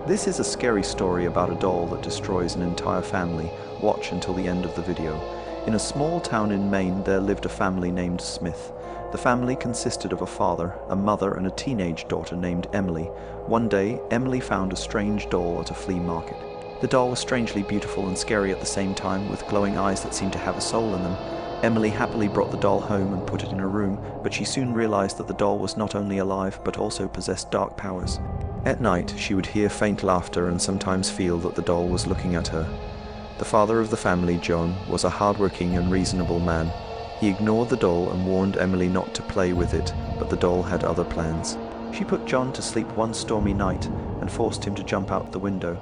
This is a scary story about a doll that destroys an entire family. Watch until the end of the video. In a small town in Maine, there lived a family named Smith. The family consisted of a father, a mother, and a teenage daughter named Emily. One day, Emily found a strange doll at a flea market. The doll was strangely beautiful and scary at the same time, with glowing eyes that seemed to have a soul in them. Emily happily brought the doll home and put it in her room, but she soon realized that the doll was not only alive, but also possessed dark powers. At night, she would hear faint laughter and sometimes feel that the doll was looking at her. The father of the family, John, was a hardworking and reasonable man. He ignored the doll and warned Emily not to play with it, but the doll had other plans. She put John to sleep one stormy night and forced him to jump out the window.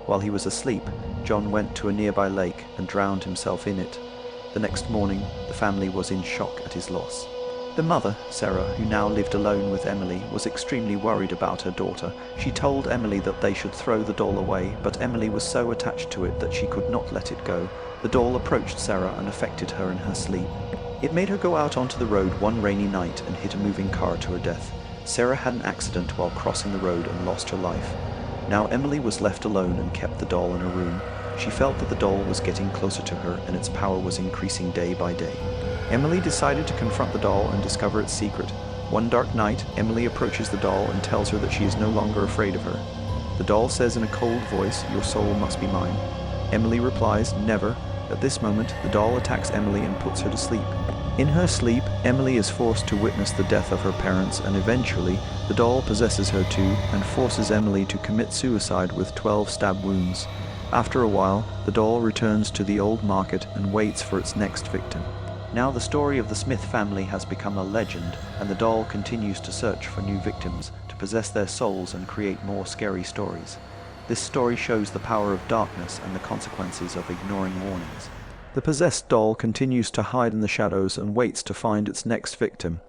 While he was asleep, John went to a nearby lake and drowned himself in it. The next morning, the family was in shock at his loss. The mother, Sarah, who now lived alone with Emily, was extremely worried about her daughter. She told Emily that they should throw the doll away, but Emily was so attached to it that she could not let it go. The doll approached Sarah and affected her in her sleep. It made her go out onto the road one rainy night and hit a moving car to her death. Sarah had an accident while crossing the road and lost her life. Now Emily was left alone and kept the doll in her room. She felt that the doll was getting closer to her and its power was increasing day by day. Emily decided to confront the doll and discover its secret. One dark night, Emily approaches the doll and tells her that she is no longer afraid of her. The doll says in a cold voice, "Your soul must be mine." Emily replies, "Never." At this moment, the doll attacks Emily and puts her to sleep. In her sleep, Emily is forced to witness the death of her parents, and eventually, the doll possesses her too and forces Emily to commit suicide with 12 stab wounds. After a while, the doll returns to the old market and waits for its next victim. Now the story of the Smith family has become a legend, and the doll continues to search for new victims to possess their souls and create more scary stories. This story shows the power of darkness and the consequences of ignoring warnings. The possessed doll continues to hide in the shadows and waits to find its next victim.